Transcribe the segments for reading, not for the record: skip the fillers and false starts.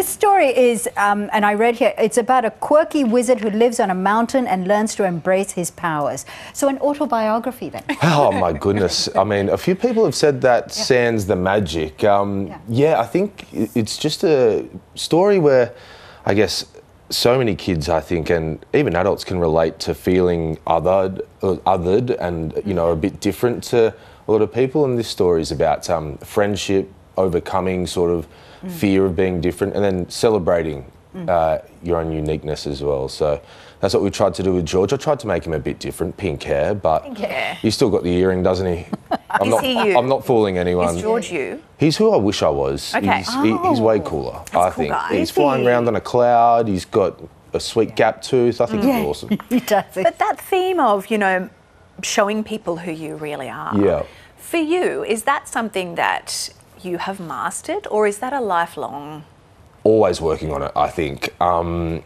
this story is, and I read here, it's about a quirky wizard who lives on a mountain and learns to embrace his powers. So an autobiography then? Oh my goodness. I mean, a few people have said that sans the magic. Yeah, I think it's just a story where, I guess, so many kids, I think, and even adults can relate to feeling othered and, you know, a bit different to a lot of people. And this story is about friendship, overcoming sort of fear of being different, and then celebrating your own uniqueness as well. So that's what we tried to do with George. I tried to make him a bit different, pink hair, but he's still got the earring, doesn't he? I'm not fooling anyone. Is George you? He's who I wish I was. Okay. He's way cooler, I think. Guy. He's flying around on a cloud. He's got a sweet gap tooth. I think he's awesome. He does. But that theme of, you know, showing people who you really are. Yeah. For you, is that something that you have mastered, or is that a lifelong? Always working on it, I think. I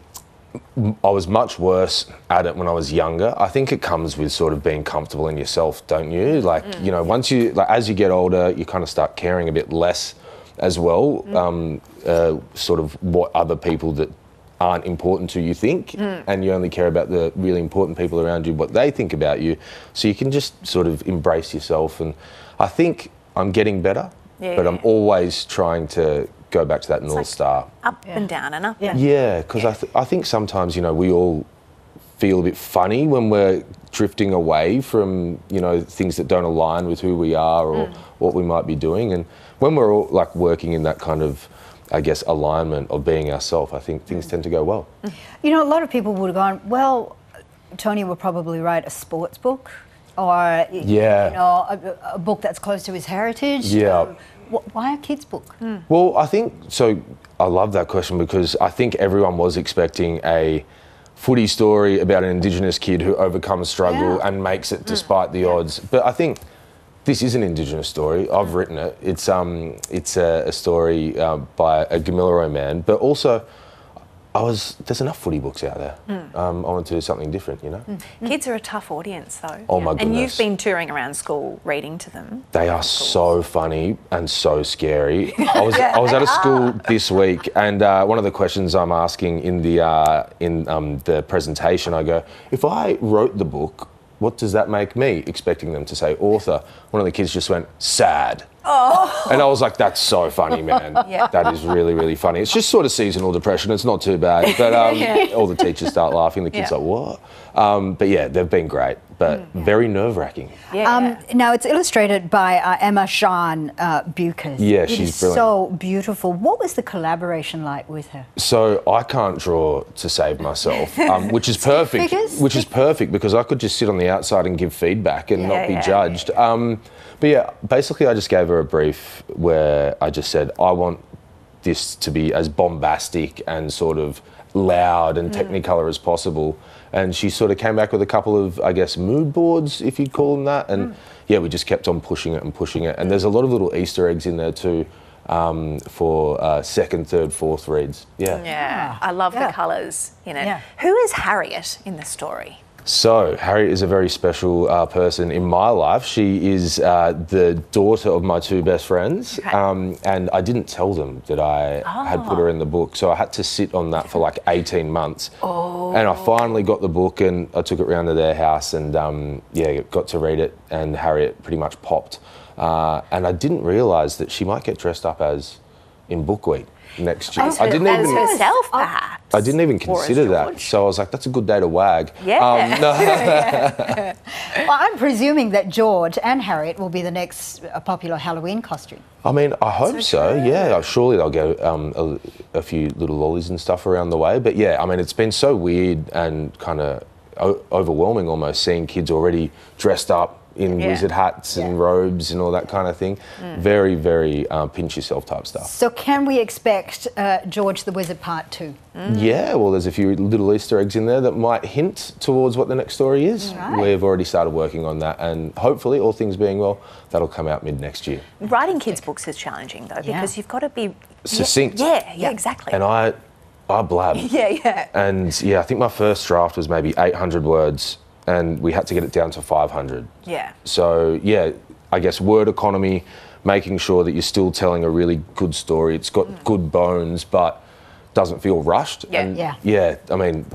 was much worse at it when I was younger. I think it comes with sort of being comfortable in yourself, don't you? Like, you know, once you, like, as you get older, you kind of start caring a bit less as well, sort of what other people that aren't important to you think, and you only care about the really important people around you, what they think about you. So you can just sort of embrace yourself. And I think I'm getting better, but I'm always trying to go back to that North Star. Up and down and up. Yeah, because I think sometimes, you know, we all feel a bit funny when we're drifting away from, you know, things that don't align with who we are or what we might be doing. And when we're all like working in that kind of, I guess, alignment of being ourselves, I think things tend to go well. You know, a lot of people would have gone, well, Tony will probably write a sports book or, you know, a book that's close to his heritage. Yeah. Why a kid's book? Well, I think, so I love that question because I think everyone was expecting a footy story about an Indigenous kid who overcomes struggle and makes it despite the odds. But I think this is an Indigenous story. I've written it. It's a story by a Gamilaroi man, but also there's enough footy books out there. I wanted to do something different, you know? Kids are a tough audience, though. Oh my goodness. And you've been touring around school reading to them. They are so funny and so scary. I was at a school this week, and one of the questions I'm asking in the presentation, I go, if I wrote the book, what does that make me? Expecting them to say author. One of the kids just went, sad. Oh. And I was like, that's so funny, man. That is really, really funny. It's just sort of seasonal depression. It's not too bad. But all the teachers start laughing. The kids are like, what? But yeah, they've been great, but very nerve-wracking. Now, it's illustrated by Emma Sean Bucas. Yeah, she's brilliant. So beautiful. What was the collaboration like with her? So I can't draw to save myself, which is perfect. Which is perfect because I could just sit on the outside and give feedback and not be judged. But yeah, basically I just gave her a brief where I just said, I want this to be as bombastic and sort of loud and Technicolor as possible. And she sort of came back with a couple of, I guess, mood boards, if you'd call them that. And yeah, we just kept on pushing it and pushing it. And there's a lot of little Easter eggs in there too for second, third, fourth reads. Yeah, I love the colours in it. Who is Harriet in the story? So, Harriet is a very special person in my life. She is the daughter of my two best friends, and I didn't tell them that I had put her in the book, so I had to sit on that for like 18 months. And I finally got the book, and I took it round to their house, and got to read it, and Harriet pretty much popped. And I didn't realise that she might get dressed up as in Book Week next year. I didn't even herself, perhaps. I didn't even consider that. So I was like, that's a good day to wag. Well, I'm presuming that George and Harriet will be the next popular Halloween costume. I mean, I hope so. Yeah, surely they'll get a few little lollies and stuff around the way. But yeah, I mean, it's been so weird and kind of overwhelming almost seeing kids already dressed up in wizard hats and robes and all that kind of thing. Very, very pinch yourself type stuff. So can we expect George the Wizard Part 2? Yeah, well, there's a few little Easter eggs in there that might hint towards what the next story is. We've already started working on that, and hopefully, all things being well, that'll come out mid next year. Writing kids' books is challenging, though, because you've got to be succinct. Yeah, exactly. And I blab. And yeah, I think my first draft was maybe 800 words. And we had to get it down to 500. So, yeah, I guess word economy, making sure that you're still telling a really good story. It's got good bones, but doesn't feel rushed. Yeah. And yeah, I mean,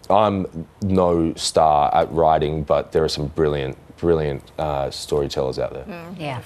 I'm no star at writing, but there are some brilliant storytellers out there. Yeah.